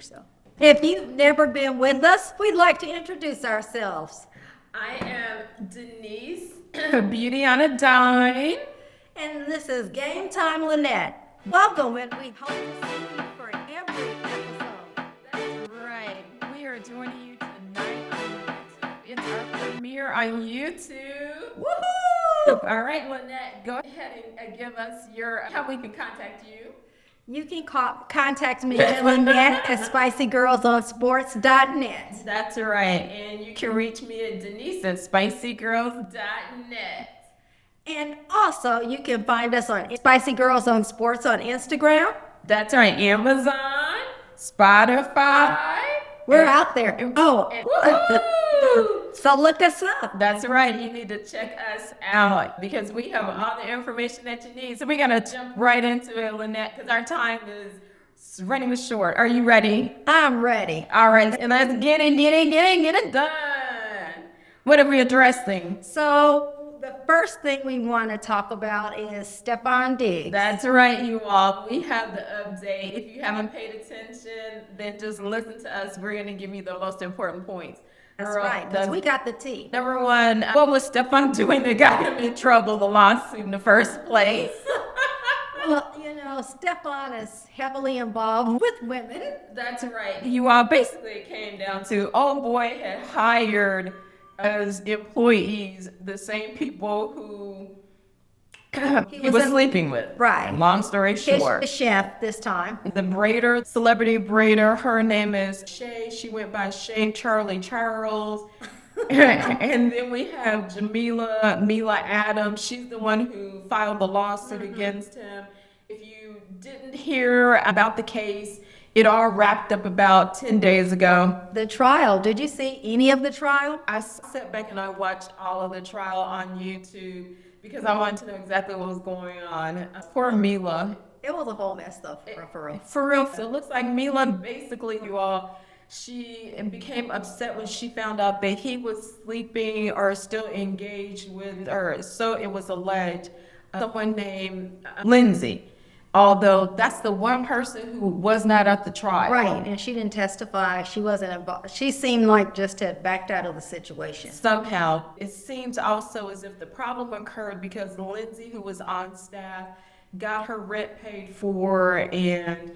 So, if you've never been with us, we'd like to introduce ourselves. I am Denise, Beauty on a Dime. And this is Game Time Lynette. Welcome, and we hope to see you for every episode. That's right. We are joining you tonight on YouTube. It's our premiere on YouTube. Woohoo! All right, Lynette, go ahead and give us how we can contact you. You can contact me at Lynette at spicygirlsonsports.net. That's right. And you can reach me at Denise at spicygirls.net. And also, you can find us on Spicy Girls on Sports on Instagram. That's right. Amazon, Spotify. We're out there. So look us up. That's right. You need to check us out because we have all the information that you need. So we're going to jump right into it, Lynette, because our time is running short. Are you ready? I'm ready. All right. And let's get it done. What are we addressing? So the first thing we want to talk about is Stefon Diggs. That's right, you all. We have the update. If you haven't paid attention, then just listen to us. We're going to give you the most important points. That's right, because we got the tea. Number one, what was Stefon doing that got him in trouble, the lawsuit in the first place? Well, Stefon is heavily involved with women. That's right. You all, basically it came down to, old boy had hired as employees the same people who he was sleeping with. Right. Long story short. The chef this time. The braider, celebrity braider, her name is Shay. She went by Shay Charlie Charles. And then we have Mila Adams. She's the one who filed the lawsuit against him. If you didn't hear about the case, it all wrapped up about 10 days ago. The trial, did you see any of the trial? I sat back and I watched all of the trial on YouTube because I wanted to know exactly what was going on. Poor Mila. It was a whole mess though, for real. For real. So it looks like Mila, basically, you all, she became upset when she found out that he was sleeping or still engaged with her. So it was alleged someone named Lindsay. Although that's the one person who was not at the trial. Right, and she didn't testify. She wasn't involved. She seemed like just had backed out of the situation. Somehow. It seems also as if the problem occurred because Lindsay, who was on staff, got her rent paid for, and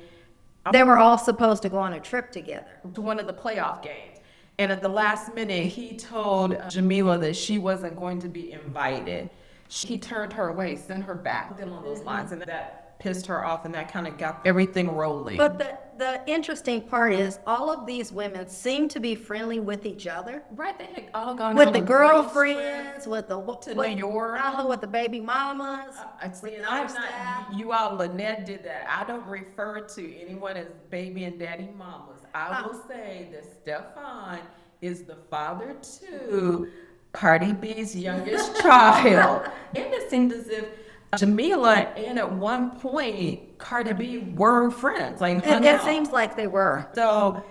they were all supposed to go on a trip together to one of the playoff games. And at the last minute, he told Jamila that she wasn't going to be invited. He turned her away, sent her back, something along those lines, and that pissed her off, and that kind of got everything rolling. But the interesting part is all of these women seem to be friendly with each other. Right, they had all gone with the girlfriends, with the New York, with the baby mamas. You all, Lynette did that. I don't refer to anyone as baby and daddy mamas. I will say that Stefon is the father to Cardi B's youngest child, and it seemed as if Jamila and at one point Cardi B were friends. It seems like they were. So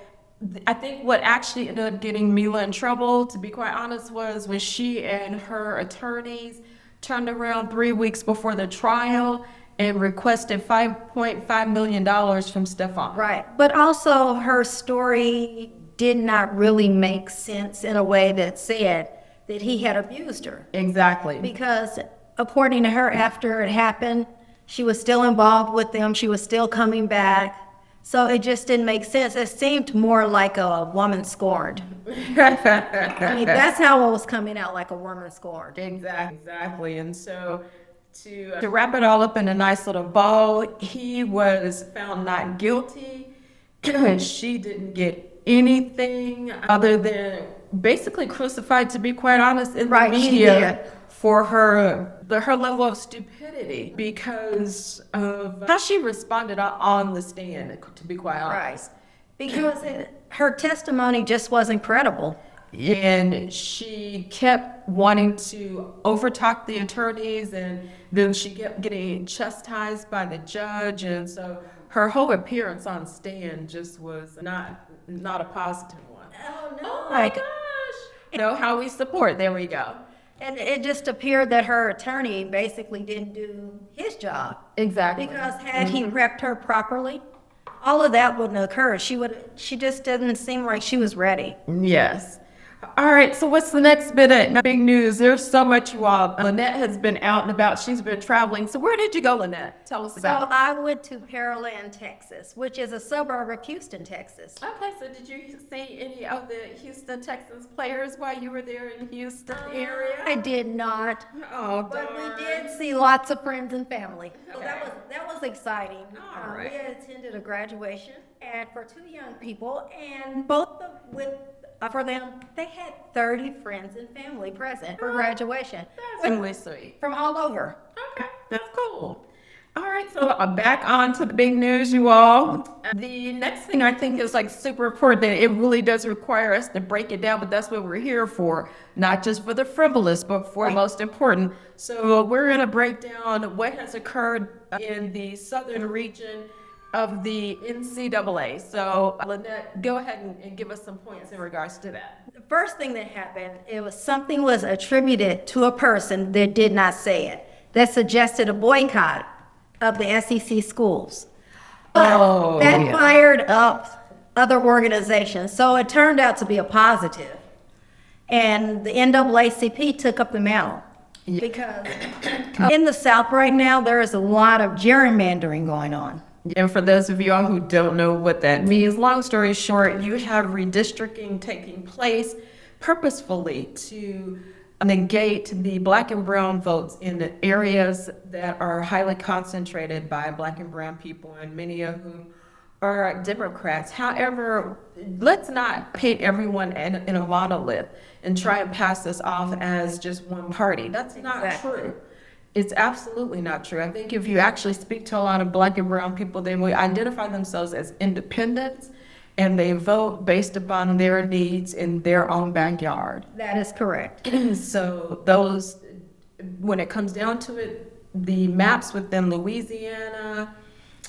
I think what actually ended up getting Mila in trouble, to be quite honest, was when she and her attorneys turned around 3 weeks before the trial and requested $5.5 million from Stefon. Right. But also her story did not really make sense in a way that said that he had abused her. Exactly. Because according to her, after it happened, she was still involved with them. She was still coming back. So it just didn't make sense. It seemed more like a woman scorned. I mean, that's how it was coming out, like a woman scorned. Exactly. And so to wrap it all up in a nice little bow, he was found not guilty. She didn't get anything other than basically crucified, to be quite honest, in the media for her level of stupidity because of how she responded on the stand, to be quite honest. Right. Because her testimony just wasn't credible. And she kept wanting to overtalk the attorneys, and then she kept getting chastised by the judge, and so her whole appearance on stand just was not a positive one. Oh no! My gosh! How we support. There we go. And it just appeared that her attorney basically didn't do his job. Exactly. Because had he repped her properly, all of that wouldn't occur. She just didn't seem like she was ready. Yes. All right, so what's the next bit of big news? There's so much you all. Lynette has been out and about. She's been traveling. So where did you go, Lynette? Tell us So about it. I went to Pearland, Texas, which is a suburb of Houston, Texas. Okay, so did you see any of the Houston Texans players while you were there in Houston area? I did not, Oh, but darn. we did see lots of friends and family. So Okay. that was exciting. All right. We had attended a graduation and for two young people, and both for them, they had 30 friends and family present for graduation. That's really sweet. From all over. Okay, that's cool. All right, so back on to the big news, you all. The next thing I think is like super important. It really does require us to break it down, but that's what we're here for, not just for the frivolous, but for most important. So we're going to break down what has occurred in the southern region of the NCAA. So Lynette, go ahead and give us some points in regards to that. The first thing that happened, something was attributed to a person that did not say it, that suggested a boycott of the SEC schools. But that fired up other organizations, so it turned out to be a positive. And the NAACP took up the mantle. Because in the South right now, there is a lot of gerrymandering going on. And for those of y'all who don't know what that means, long story short, you have redistricting taking place purposefully to negate the black and brown votes in the areas that are highly concentrated by black and brown people, and many of whom are Democrats. However, let's not paint everyone in a monolith and try and pass this off as just one party. That's not true. It's absolutely not true. I think if you actually speak to a lot of black and brown people, they will identify themselves as independents, and they vote based upon their needs in their own backyard. That is correct. So those, when it comes down to it, the maps within Louisiana,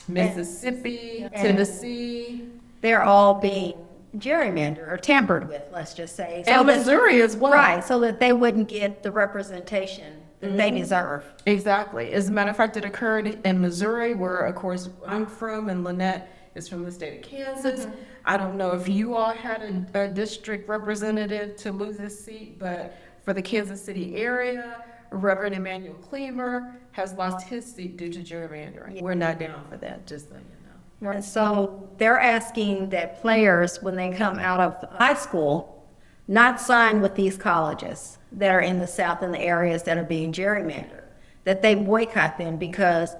Mississippi, Tennessee, They're all being gerrymandered or tampered with, let's just say. and Missouri as well. Right, so that they wouldn't get the representation that they deserve. Exactly. As a matter of fact, it occurred in Missouri, where, of course, I'm from, and Lynette is from the state of Kansas. I don't know if you all had a district representative to lose his seat, but for the Kansas City area, Reverend Emmanuel Cleaver has lost his seat due to gerrymandering. We're not down for that, just so you know. And so they're asking that players, when they come out of high school, not sign with these colleges that are in the South and the areas that are being gerrymandered, that they boycott them, because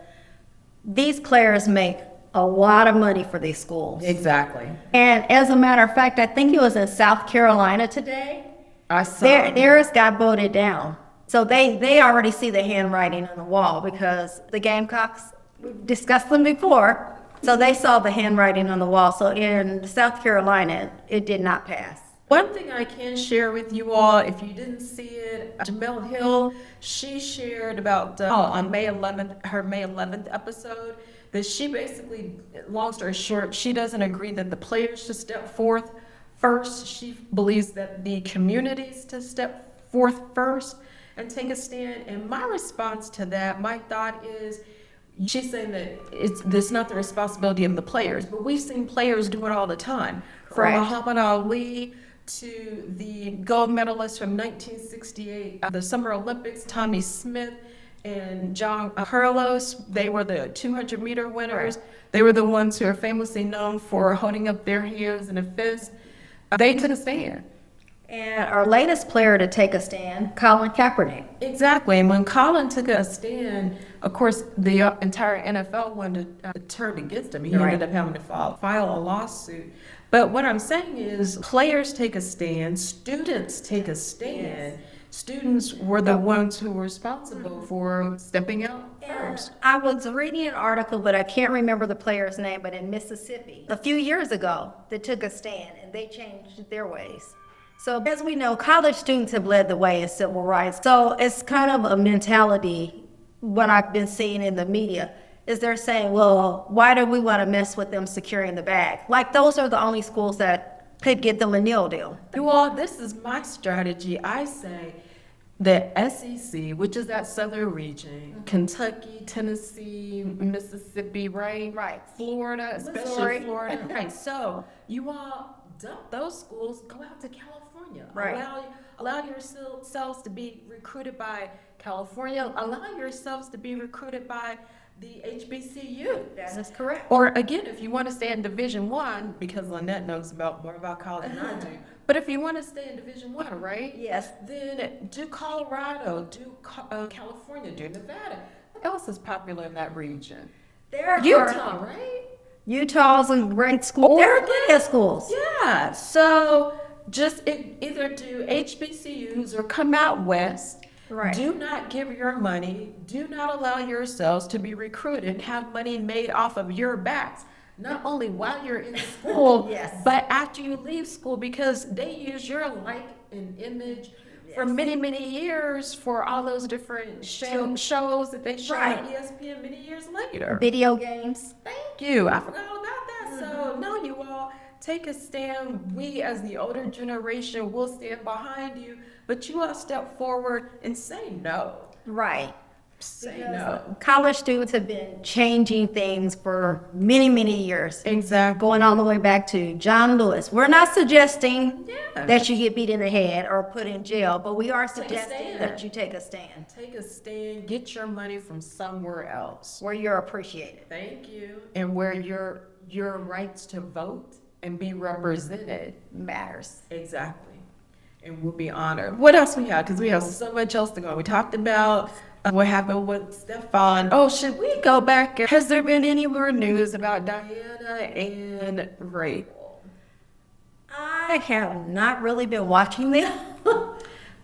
these players make a lot of money for these schools. Exactly. And as a matter of fact, I think it was in South Carolina today, I saw. theirs got voted down. So they already see the handwriting on the wall, because the Gamecocks, we've discussed them before, so they saw the handwriting on the wall. So in South Carolina, it did not pass. One thing I can share with you all, if you didn't see it, Jamel Hill, she shared about on May 11th, her May 11th episode, that she basically, long story short, she doesn't agree that the players should step forth first. She believes that the communities to step forth first and take a stand. And my response to that, my thought is, she's saying that it's not the responsibility of the players, but we've seen players do it all the time. From Muhammad Ali to the gold medalist from 1968, the Summer Olympics, Tommy Smith and John Carlos. They were the 200-meter winners. They were the ones who are famously known for holding up their hands in a fist. They took a stand. And our latest player to take a stand, Colin Kaepernick. Exactly. And when Colin took a stand, of course, the entire NFL wanted to turn against him. He ended up having to file a lawsuit. But what I'm saying is, players take a stand, students take a stand. Yes. Students were the ones who were responsible for stepping out first. I was reading an article, but I can't remember the player's name, but in Mississippi, a few years ago, they took a stand and they changed their ways. So as we know, college students have led the way in civil rights. So it's kind of a mentality, what I've been seeing in the media, is they're saying, well, why do we want to mess with them securing the bag? Like, those are the only schools that could get the NIL deal. You all, this is my strategy. I say, the SEC, which is that southern region, Kentucky, Tennessee, Mississippi, right? Right. Florida, Missouri. especially Florida. Right. So you all dump those schools, go out to California. Right. Allow yourselves to be recruited by California. Allow yourselves to be recruited by the HBCU. That is correct. Or again, if you want to stay in Division One, because Lynette knows more about college than I do. But if you want to stay in Division One, right? Yes. Then do Colorado, do California, do Nevada. What else is popular in that region? There Utah, right? Utah's a great school. There are plenty of schools. Yeah. So just either do HBCUs or come out west. Right. Do not give your money. Do not allow yourselves to be recruited and have money made off of your backs. Not only while you're in school, Yes. but after you leave school, because they use your like and image for many, many years for all those different shows that they show Right. on ESPN many years later. Video games. Thank you. I forgot all about that. So no, you all take a stand. We, as the older generation, will stand behind you. But you all step forward and say no. Right. Say no. College students have been changing things for many, many years. Exactly. Going all the way back to John Lewis. We're not suggesting Yeah. that you get beat in the head or put in jail, but we are suggesting stand. that you take a stand Take a stand. Get your money from somewhere else. where you're appreciated. Thank you. And where your rights to vote and be represented. Matters. Exactly. And we'll be honored. What else we have? Because we have so much else to go. We talked about what happened with Stefon. Oh, should we go back? Has there been any more news about Diana and Ray? I have not really been watching them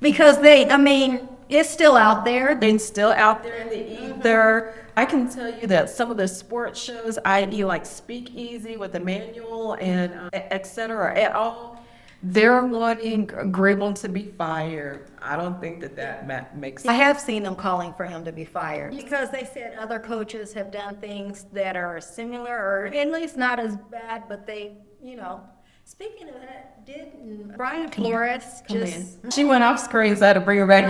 because it's still out there. And still out there in the ether. I can tell you that some of the sports shows, i.e. like Speak Easy with Emmanuel and et cetera, et al., they're wanting Grable to be fired. I don't think that makes I sense. have seen them calling for him to be fired because they said other coaches have done things that are similar or at least not as bad, but they, Speaking of that, didn't Brian Flores She went off screen, so I had to bring her back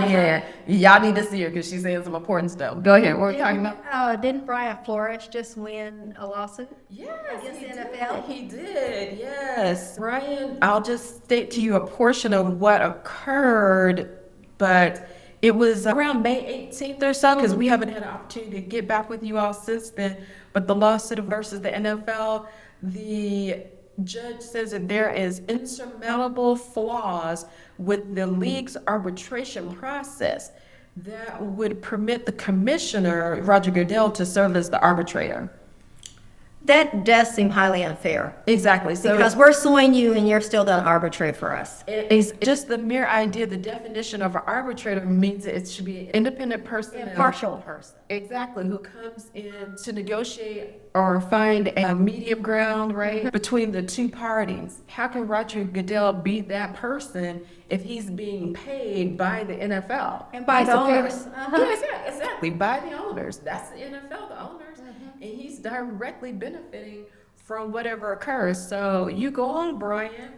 in. Y'all need to see her because she's saying some important stuff. Go ahead. What are you talking about? Didn't Brian Flores just win a lawsuit? Yes, Against he the did. NFL? He did, yes. Ryan, I'll just state to you a portion of what occurred, but it was around May 18th or so, because we haven't had an opportunity to get back with you all since then. But the lawsuit versus the NFL, the judge says that there is insurmountable flaws with the league's arbitration process that would permit the commissioner, Roger Goodell, to serve as the arbitrator. That does seem highly unfair Exactly. So because we're suing you and you're still going to arbitrate for us. it's just the mere idea, the definition of an arbitrator means that it should be an independent person. Impartial person. Exactly, who comes in to negotiate or find a medium ground, right, between the two parties. How can Roger Goodell be that person if he's being paid by the NFL? And by the owners. Yes, exactly, by the owners. That's the NFL, the owners. And he's directly benefiting from whatever occurs. So you go on, Brian.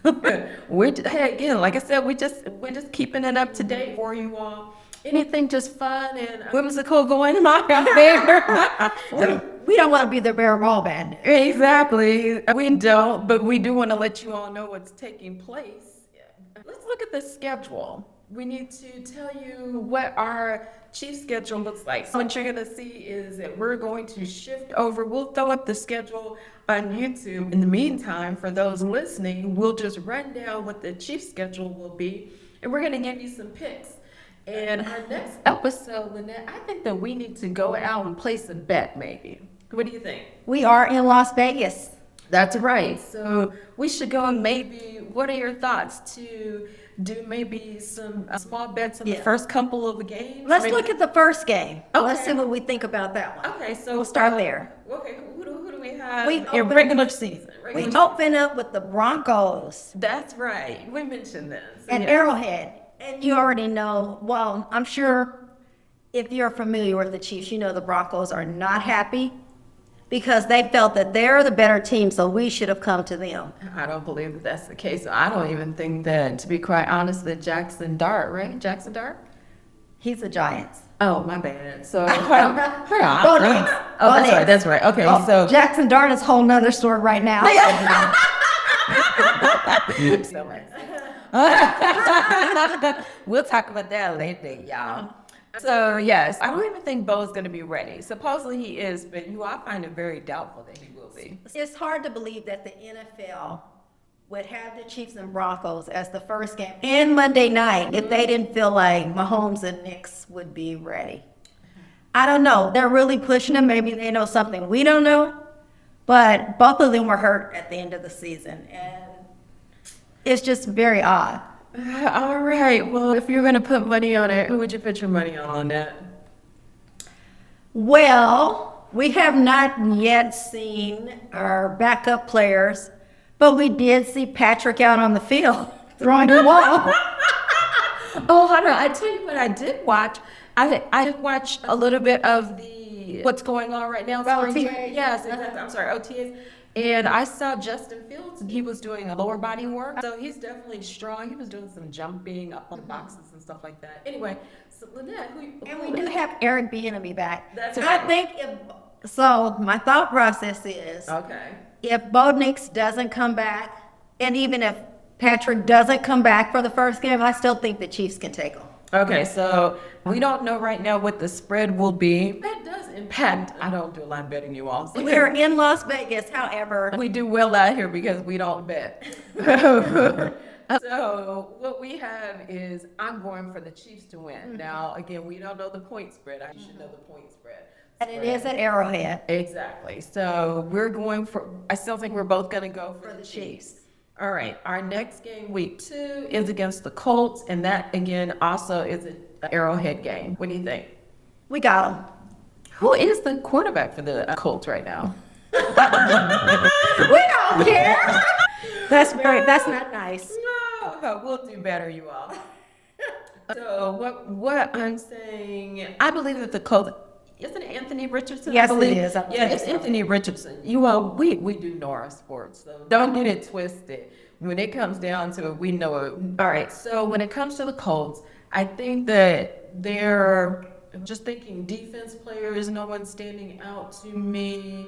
Hey, again, like I said, we're just keeping it up to date for you all. Anything just fun and whimsical going on out there? We don't want to be the bearer of all bad news. Exactly. We don't, but we do want to let you all know what's taking place. Let's look at the schedule. We need to tell you what our Chiefs schedule looks like. So what you're going to see is that we're going to shift over. We'll throw up the schedule on YouTube. In the meantime, for those listening, we'll just run down what the Chiefs schedule will be, and we're going to give you some picks. And our next episode, Lynette, I think that we need to go out and place a bet, maybe. What do you think? We are in Las Vegas. That's right. So we should go and maybe, what are your thoughts to do maybe some small bets on the first couple of the games? Let's look at the first game. Okay. Let's see what we think about that one. Okay, so We'll start there. Okay, who do we have We in open- regular season? We open up with the Broncos That's right. We mentioned this. at Yeah. Arrowhead. And you already know, well, I'm sure if you're familiar with the Chiefs, you know the Broncos are not happy because they felt that they're the better team, so we should have come to them. I don't believe that that's the case. I don't even think that, to be quite honest, that Jackson Dart, right? Jackson Dart? He's the Giants. Oh, my bad. So, Bo Nix. Oh, that's right. Okay, so Jackson Dart is a whole nother story right now. We'll talk about that later, y'all. So, yes, I don't even think Bo's going to be ready. Supposedly he is, but I find it very doubtful that he will be. It's hard to believe that the NFL would have the Chiefs and Broncos as the first game and Monday night if they didn't feel like Mahomes and Knicks would be ready. I don't know. They're really pushing them. Maybe they know something we don't know. But both of them were hurt at the end of the season. And it's just very odd. All right. Well, if you're going to put money on it, who would you put your money on, Lynette? Well, we have not yet seen our backup players, but we did see Patrick out on the field throwing the ball. Oh, hold on. I tell you what I did watch. I watched a little bit of what's going on right now. OTAs. Yes, exactly. I'm sorry, OTAs. And I saw Justin Fields, and he was doing a lower body work. So he's definitely strong. He was doing some jumping up on boxes and stuff like that. Anyway, so Lynette, and we do have Eric Bieniemy back. That's so right. I think so my thought process is, okay, if Bo Nix doesn't come back, and even if Patrick doesn't come back for the first game, I still think the Chiefs can take them. Okay, so we don't know right now what the spread will be. That does impact. I don't do a lot of betting, you all. We're in Las Vegas, however. We do well out here because we don't bet. So what we have is I'm going for the Chiefs to win. Mm-hmm. Now, again, we don't know the point spread. I should know the point spread. And it is at Arrowhead. Exactly. So I still think we're both going to go for the Chiefs. All right, our next game, week 2, is against the Colts, and that, again, also is an Arrowhead game. What do you think? We got them. Who is the quarterback for the Colts right now? We don't care. That's not nice. No, we'll do better, you all. So what I'm saying, I believe that the Colts, isn't it Anthony Richardson? Yes, it is. Yeah, it's Anthony Richardson. You all, we do know our sports, so don't get it twisted. When it comes down to it, we know it. All right, so when it comes to the Colts, I think that they're just thinking defense players, no one's standing out to me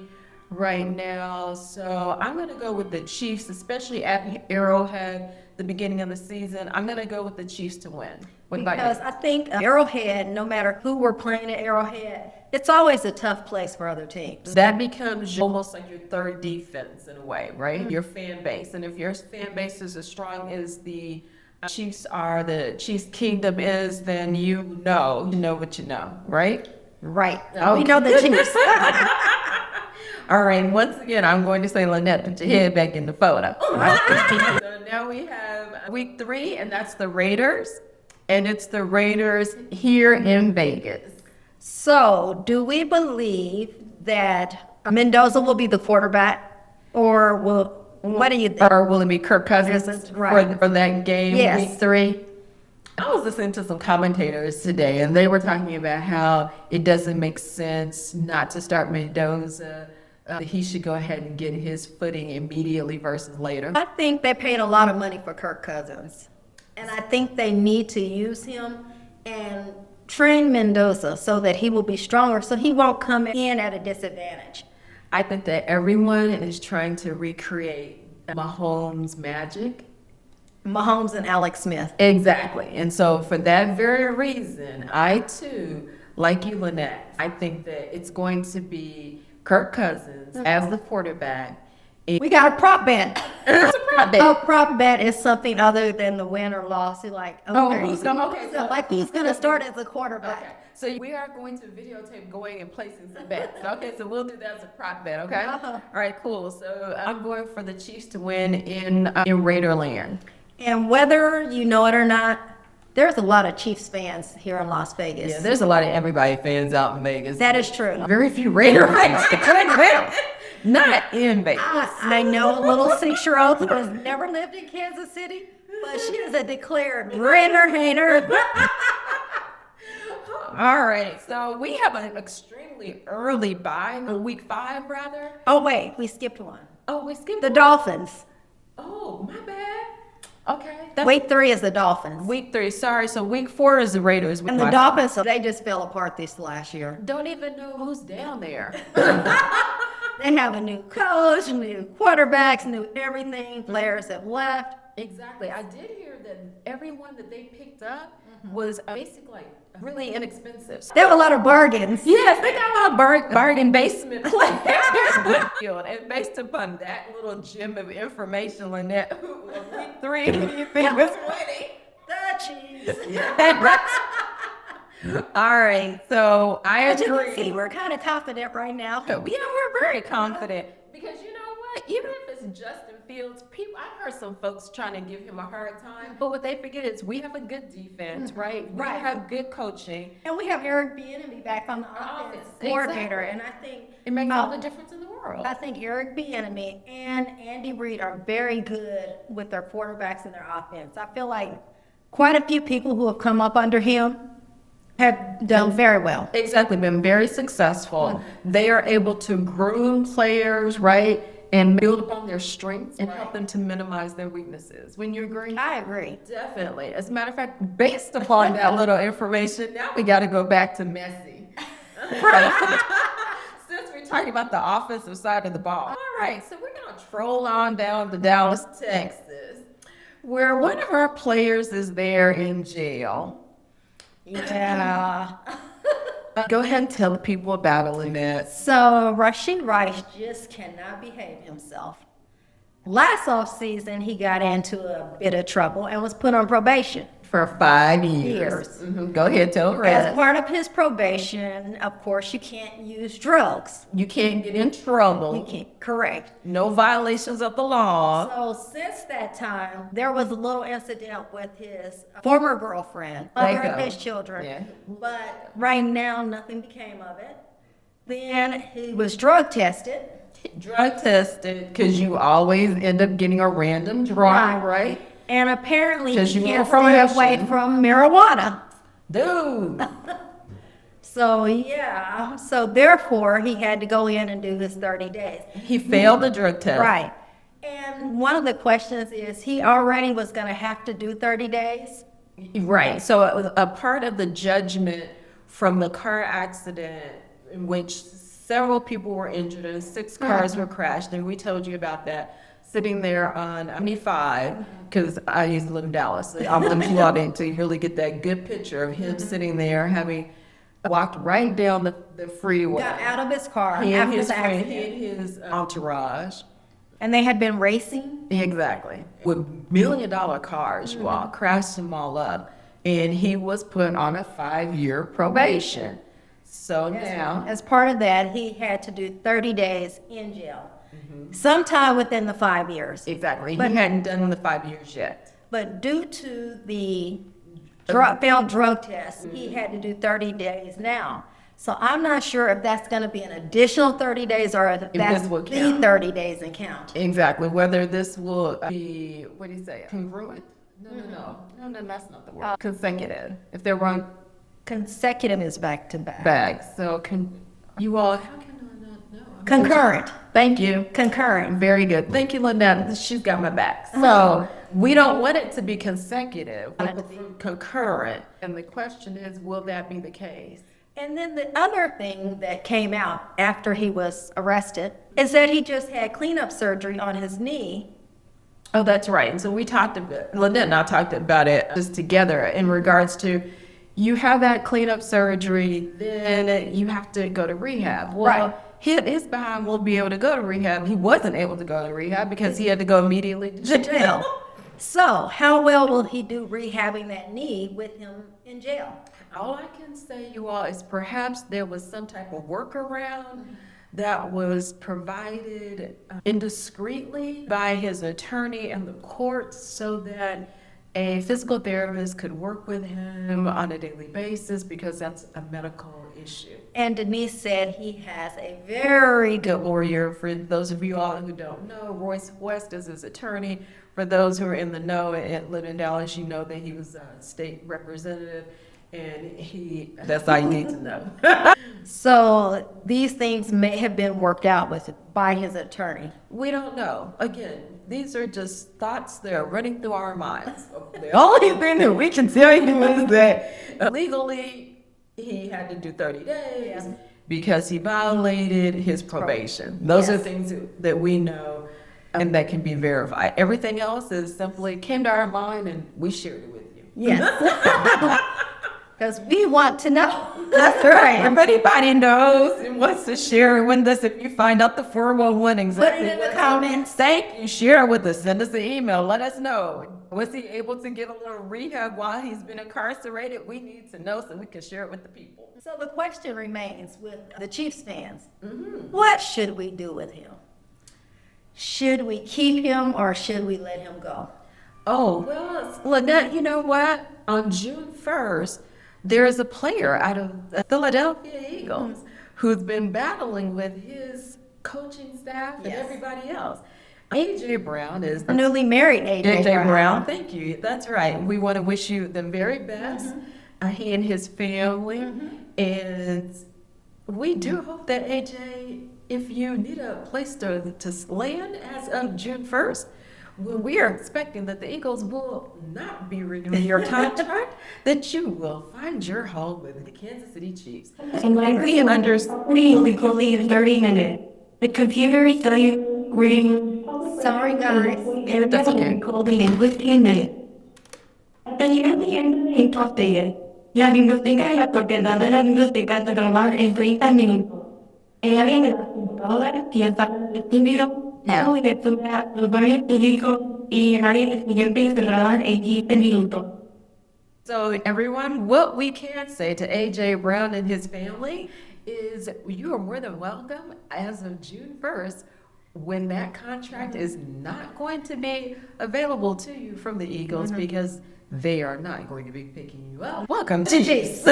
right now. So I'm going to go with the Chiefs, especially at Arrowhead, the beginning of the season. I'm going to go with the Chiefs to win. Because I think Arrowhead, no matter who we're playing at Arrowhead, it's always a tough place for other teams. That becomes almost like your third defense in a way, right? Mm-hmm. Your fan base. And if your fan base is as strong as the Chiefs Kingdom is, then you know what you know, right? Right. Okay. We know the Chiefs. All right, once again, I'm going to say, Lynette, put your head back in the photo. So now we have week 3, and that's the Raiders. And it's the Raiders here in Vegas. So, do we believe that Mendoza will be the quarterback, or what do you think? Or will it be Kirk Cousins for that game, yes. week 3? I was listening to some commentators today, and they were talking about how it doesn't make sense not to start Mendoza. He should go ahead and get his footing immediately versus later. I think they paid a lot of money for Kirk Cousins. And I think they need to use him and train Mendoza so that he will be stronger, so he won't come in at a disadvantage. I think that everyone is trying to recreate Mahomes' magic. Mahomes and Alex Smith. Exactly. And so for that very reason, I too, like you, Lynette, I think that it's going to be Kirk Cousins as the quarterback. We got a prop bet. It's a prop bet. A prop bet is something other than the win or loss. You're like, who's going to start as a quarterback. Okay. So we are going to videotape going and placing some bets. Okay, so we'll do that as a prop bet, okay? All right, cool. So I'm going for the Chiefs to win in Raiderland. And whether you know it or not, there's a lot of Chiefs fans here in Las Vegas. Yeah, there's a lot of everybody fans out in Vegas. That is true. Very few Raider fans. Not in Vegas. I know a little 6-year-old who has never lived in Kansas City, but she is a declared Raider hater. All right. So we have an extremely early bye, week 5 rather. Oh, wait, we skipped one. Oh, we skipped The one? Dolphins. Oh, my bad. Okay. Week 3 is the Dolphins. Week 3. Sorry. So week 4 is the Raiders. And the Dolphins, they just fell apart this last year. Don't even know who's down there. They have a new coach, new quarterbacks, new everything. Players have left. Exactly. I did hear that everyone that they picked up was basically really inexpensive. There were a lot of bargains. Yes, they got a lot of bargain basement players. And based upon that little gem of information, Lynette, who week 3 do you think was winning? The Chiefs. All right, so I As you can see, agree. we're kind of confident right now. Yeah, we're very confident because you know what? Even if it's Justin Fields, I've heard some folks trying to give him a hard time, but what they forget is we have a good defense, right? We Right. have good coaching. And we have Eric Bieniemy back on the offense Exactly. coordinator, and I think It makes all the difference in the world. I think Eric Bieniemy and Andy Reid are very good with their quarterbacks and their offense. I feel like quite a few people who have come up under him have done very well. Exactly, been very successful. They are able to groom players, right, and build upon their strengths and help them to minimize their weaknesses. When you agree? I agree. Definitely. As a matter of fact, based upon that little information, now we got to go back to Messi. Since we're talking about the offensive side of the ball. All right, so we're going to troll on down to Dallas, Texas, where one of our players is there in jail. Yeah. Go ahead and tell the people about it, Lynette. So Rashee Rice just cannot behave himself. Last offseason, he got into a bit of trouble and was put on probation. For 5 years. Go ahead, tell the As rest. part of his probation, of course, you can't use drugs. You can't get in You trouble. can't, correct. No violations of the law. So since that time, there was a little incident with his former girlfriend, There you mother of go. his children. Yeah. But right now, nothing became of it. Then he was drug tested. Drug tested, because you always end up getting a random drug, right? And apparently 'Cause he you can't were stay probation. away from marijuana. Dude. So yeah, so therefore he had to go in and do his 30 days. He failed the drug test. Right. And one of the questions is he already was going to have to do 30 days. Right. So a part of the judgment from the car accident in which several people were injured and 6 cars were crashed, and we told you about that, sitting there on 95, because I used to live in Dallas. So I'm going to out until you really get that good picture of him sitting there having walked right down the freeway. Got out of his car He and after his the friend, accident. he and his entourage. And they had been racing. Exactly. With $1 million cars, you all crashed them all up. And he was put on a 5-year probation. So now, As part of that, he had to do 30 days in jail. Sometime within the 5 years. exactly, But- he hadn't done the 5 years yet. But due to the failed drug test, he had to do 30 days now. So I'm not sure if that's going to be an additional 30 days or if that's this will the count. 30 days and count. Exactly. Whether this will be, what do you say, congruent? No, that's not the word. Consecutive. If they're run Consecutive is back to back. back. So you all, how can I not know? Concurrent. Thank you. Concurrent. Very good. Thank you, Lynette. She's got my back. So we don't want it to be consecutive, we want it to be concurrent. And the question is, will that be the case? And then the other thing that came out after he was arrested is that he just had cleanup surgery on his knee. Oh, that's right. And so we talked about, Lynette and I talked about it just together in regards to, you have that cleanup surgery, then you have to go to rehab. Well, Right. his behind will be able to go to rehab. He wasn't able to go to rehab because he had to go immediately to jail. So how well will he do rehabbing that knee with him in jail? All I can say, you all, is perhaps there was some type of workaround that was provided indiscreetly by his attorney and the courts so that a physical therapist could work with him on a daily basis because that's a medical issue. And Denise said he has a very Good lawyer. For those of you all who don't know, Royce West is his attorney. For those who are in the know and live in Dallas, you know that he was a state representative and that's all you need to know. So these things may have been worked out by his attorney. We don't know. Again, these are just thoughts that are running through our minds. The only thing that we can tell you is that legally he had to do 30 days because he violated his probation. Those are things that we know and that can be verified. Everything else is simply came to our mind and we shared it with you. Yes. Because we want to know. That's right. If anybody knows and wants to share it with us, if you find out the 411 exactly, put it in the comments. Thank you. Share it with us. Send us an email. Let us know. Was he able to get a little rehab while he's been incarcerated? We need to know so we can share it with the people. So the question remains with the Chiefs fans. What should we do with him? Should we keep him or should we let him go? Oh, well, Lynette, you know what? On June 1st, there is a player out of the Philadelphia Eagles who's been battling with his coaching staff and everybody else. A.J. Brown is The newly married A.J. Brown. Thank you. That's right. We want to wish you the very best, he and his family. And we do hope that A.J., if you need a place to land as of June 1st, well, we are expecting that the Eagles will not be renewing your contract, that you will find your home with the Kansas City Chiefs. And like we legally in 30 minutes. The computer is reading. Sorry, guys. And that's okay. Called in 15 minutes. And you have the end of the top day. Ya ni gusto nga ya porque nada na gusto ka sa grabar en 30 minutos. E alguien que toda la fiesta estuvo no de tu lo voy a digo y nadie siempre se grabar en 15 minutos. So everyone, what we can say to A.J. Brown and his family is you are more than welcome as of June 1st when that contract is not going to be available to you from the Eagles because they are not going to be picking you up. Welcome to Chiefs.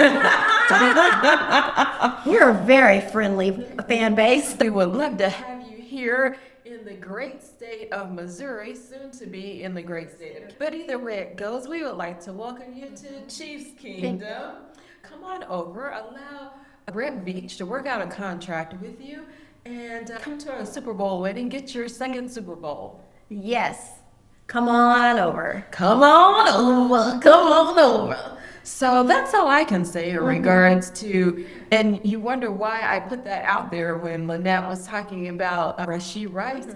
We're a very friendly fan base. We would love to have you here in the great state of Missouri, soon to be in the great state of. But either way it goes, we would like to welcome you to Chiefs Kingdom. Come on over, allow Brett Beach to work out a contract with you, and come to our Super Bowl wedding, get your second Super Bowl. Yes. Come on over. Come on over. Come on over. So that's all I can say in regards to, and you wonder why I put that out there when Lynette was talking about Rashee Rice.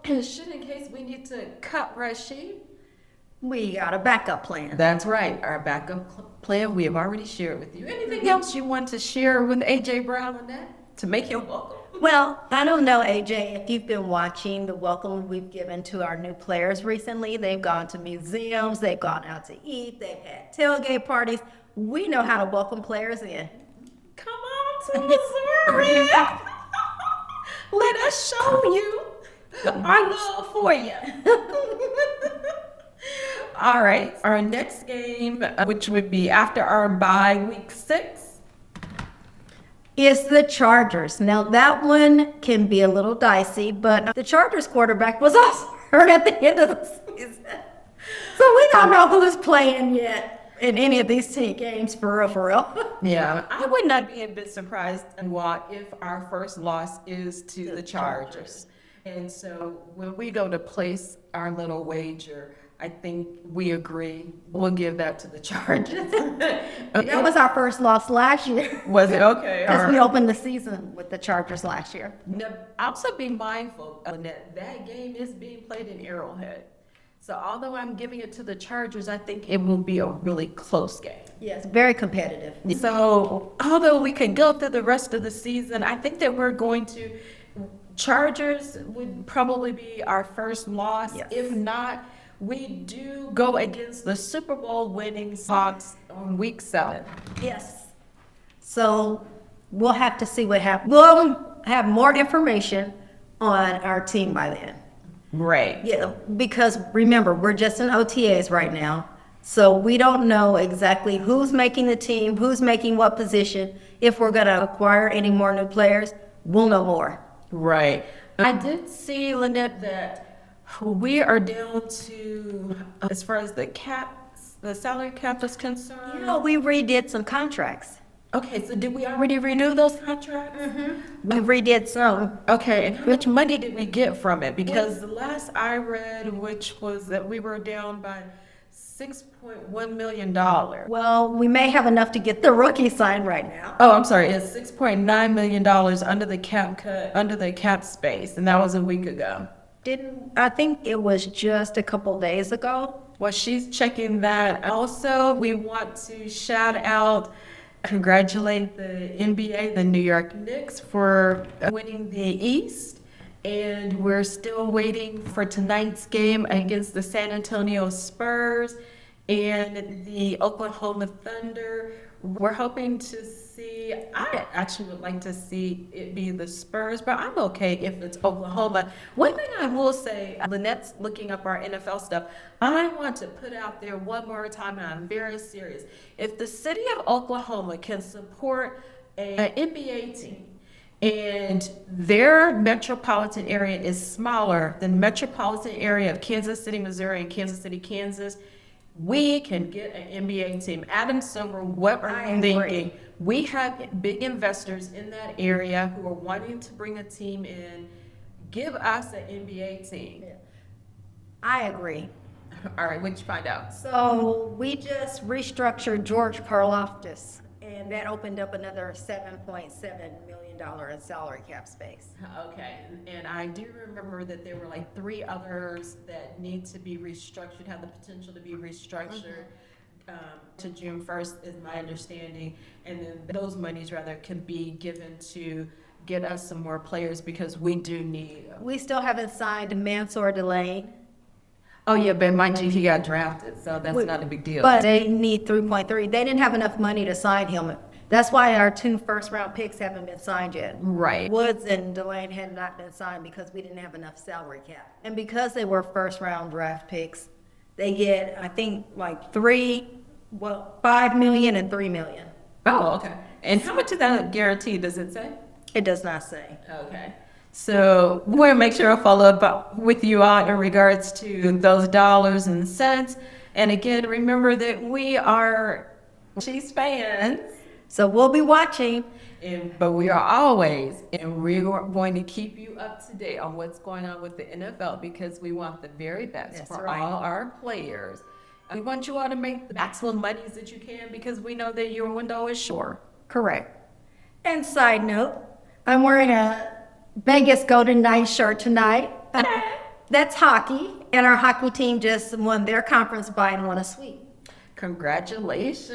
Should in case we need to cut Rashee, We got a backup plan. that's right. Our backup plan we have already shared with you. Anything else you want to share with A.J. Brown, Lynette, to make him welcome? Well, I don't know, AJ, if you've been watching the welcome we've given to our new players recently. They've gone to museums, they've gone out to eat, they've had tailgate parties. We know how to welcome players in. Come on to Missouri. Let us show you our love for you. All right, our next game, which would be after our bye week 6. It's the Chargers. Now, that one can be a little dicey, but the Chargers quarterback was also hurt at the end of the season. So we don't know who is playing yet in any of these team games, for real. Yeah, I would not be a bit surprised if our first loss is to the Chargers. And so when we go to place our little wager, I think we agree we'll give that to the Chargers. That was our first loss last year. Was it? Okay. Because we opened the season with the Chargers last year. Now, also be mindful, Lynette, that game is being played in Arrowhead. So although I'm giving it to the Chargers, I think it will be a really close game. Yes, very competitive. So although we can go through the rest of the season, I think that we're going to, Chargers would probably be our first loss. Yes. If not, we do go against the Super Bowl winning Seahawks on week 7. Yes. So we'll have to see what happens. We'll have more information on our team by then. Right. Yeah, because remember, we're just in OTAs right now. So we don't know exactly who's making the team, who's making what position. If we're going to acquire any more new players, we'll know more. Right. I did see, Lynette, that we are down to, as far as the cap the salary cap is concerned? You know, we redid some contracts. Okay, so did we already renew those contracts? We redid some. Okay, and how much money did we get from it? Because the last I read, which was that we were down by $6.1 million. Well, we may have enough to get the rookie signed right now. Oh, I'm sorry, it's $6.9 million under the cap cut, under the cap space, and that was a week ago. I think it was just a couple days ago. Well, she's checking that. Also, we want to shout out, congratulate the NBA, the New York Knicks, for winning the East. And we're still waiting for tonight's game against the San Antonio Spurs and the Oklahoma Thunder. We're hoping to see, I actually would like to see it be the Spurs, but I'm okay if it's Oklahoma. One thing I will say, Lynette's looking up our NFL stuff. I want to put out there one more time, and I'm very serious. If the city of Oklahoma can support an NBA team, and their metropolitan area is smaller than metropolitan area of Kansas City, Missouri, and Kansas City, Kansas, we can get an NBA team. Adam Silver, what are you thinking? We have big investors in that area who are wanting to bring a team in. Give us an NBA team. I agree. All right, what'd you find out? So we just restructured George Karlaftis, and that opened up another $7.7 million in salary cap space. Okay, and I do remember that there were like 3 others that need to be restructured, have the potential to be restructured to June 1st is my understanding. And then those monies rather can be given to get us some more players because we do need. We still haven't signed Mansour Delane. Oh yeah, but mind you, he got drafted, so that's not a big deal. But they need 3.3. They didn't have enough money to sign him. That's why our 2 first-round picks haven't been signed yet. Right. Woods and Delane had not been signed because we didn't have enough salary cap. And because they were first-round draft picks, they get, I think, like 5 million and 3 million. Oh, okay. And how much is that guaranteed, does it say? It does not say. Okay. So we want to make sure I follow up with you all in regards to those dollars and cents. And again, remember that we are Chiefs fans. So we'll be watching. But we are always, and we're going to keep you up to date on what's going on with the NFL because we want the very best That's for right. all our players. We want you all to make the maximum monies that you can because we know that your window is short. Correct. And side note, I'm wearing a Vegas Golden Knights shirt tonight. That's hockey, and our hockey team just won their conference by and won a sweep. Congratulations.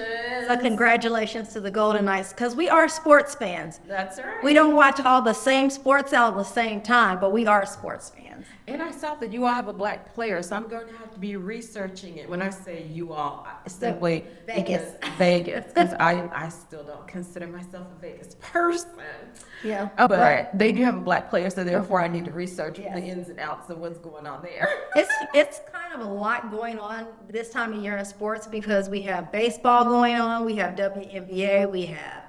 So congratulations to the Golden Knights, because we are sports fans. That's right. We don't watch all the same sports out at the same time, but we are sports fans. And I saw that you all have a black player, so I'm going to have to be researching it. When I say you all, simply Vegas. Because I still don't consider myself a Vegas person. Yeah. But they do have a black player, so therefore I need to research Yes. the ins and outs of what's going on there. It's kind of a lot going on this time of year in sports because we have baseball going on, we have WNBA, we have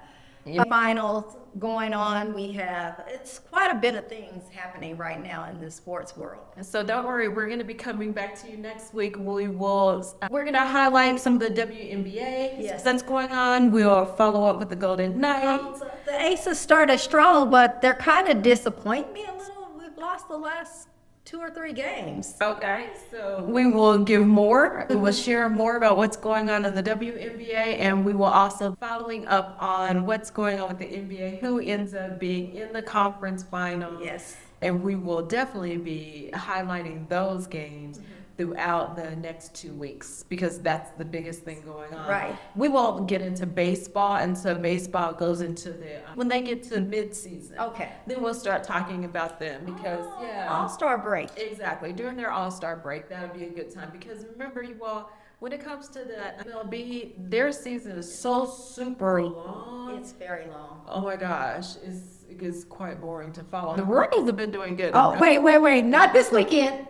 finals going on, it's quite a bit of things happening right now in the sports world. And so don't worry, we're going to be coming back to you next week. We're going to highlight some of the WNBA Yes. that's going on. We'll follow up with the Golden Knights. The Aces started strong, but they're kind of disappointing me a little. We've lost the last 2 or 3 games. Okay, so we will give more. We will share more about what's going on in the WNBA, and we will also following up on what's going on with the NBA, who ends up being in the conference final. Yes. And we will definitely be highlighting those games throughout the next 2 weeks because that's the biggest thing going on. Right. We won't get into baseball until baseball goes into when they get to mid-season. Okay. Then we'll start talking about them because, All-Star break. Exactly. During their All-Star break, that would be a good time because remember you all, when it comes to the MLB, their season is so super long. It's very long. Oh my gosh, it is quite boring to follow. The Royals have been doing good. Oh, wait, not this weekend.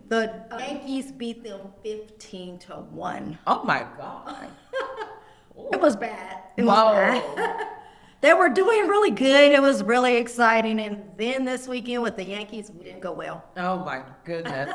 The Yankees beat them 15-1. Oh my God. It was bad. It was Wow. bad. They were doing really good. It was really exciting. And then this weekend with the Yankees, we didn't go well. Oh my goodness.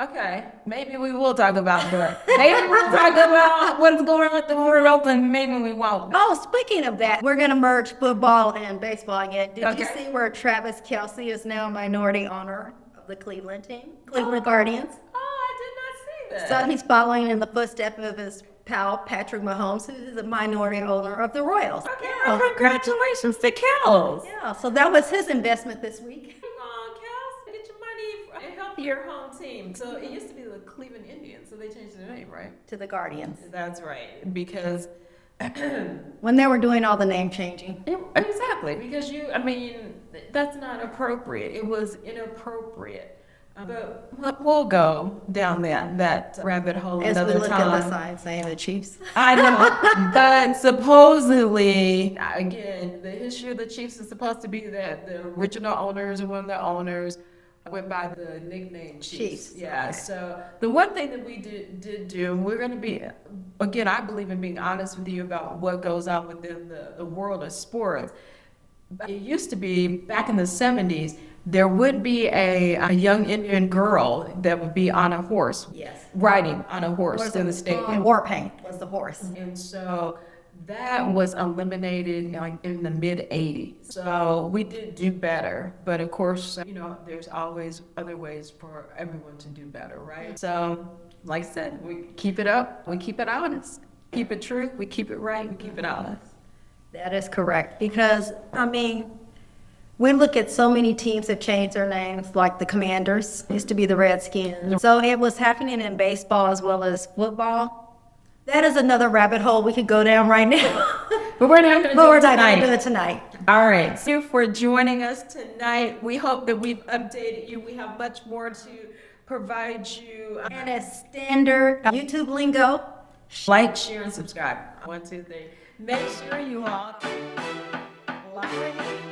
Okay, maybe we will talk about that. Maybe we'll talk about what's going on with the world, and maybe we won't. Oh, speaking of that, we're going to merge football and baseball again. Did you Okay. see where Travis Kelce is now a minority owner of the Cleveland team, Cleveland Guardians? Oh, I did not see So that. he's following in the footsteps of his pal, Patrick Mahomes, who is a minority owner of the Royals. Okay, well, congratulations to Kels. Yeah, so that was his investment this week. Come on, Kels, get your money and help your home team. So it used to be the Cleveland Indians, so they changed their name, right? To the Guardians. That's right, because When they were doing all the name changing. exactly, because that's not appropriate. It was inappropriate. But we'll go down that rabbit hole As we another look at the time. sign saying the Chiefs. I know, but supposedly, again, the history of the Chiefs is supposed to be that the original owners and one of the owners went by the nickname Chiefs. Yeah. Okay. So the one thing that we did do, and we're going to be, again, I believe in being honest with you about what goes on within the world of sports. It used to be back in the 70s, there would be a young Indian girl that would be on a horse. Yes. Riding on a horse through the stadium. War Paint was the horse. And so that was eliminated in the mid 80s. So we did do better. But of course, there's always other ways for everyone to do better, right? So like I said, we keep it up, we keep it honest. Keep it true, we keep it right, we keep it honest. That is correct. Because, we look at so many teams that changed their names, like the Commanders, used to be the Redskins. So it was happening in baseball as well as football. That is another rabbit hole we could go down right now. But we're not going to do it not going to do tonight. it tonight. All right. Thank you for joining us tonight. We hope that we've updated you. We have much more to provide you. And as standard YouTube lingo, Like, share, and subscribe. 1, 2, 3. Make sure you all like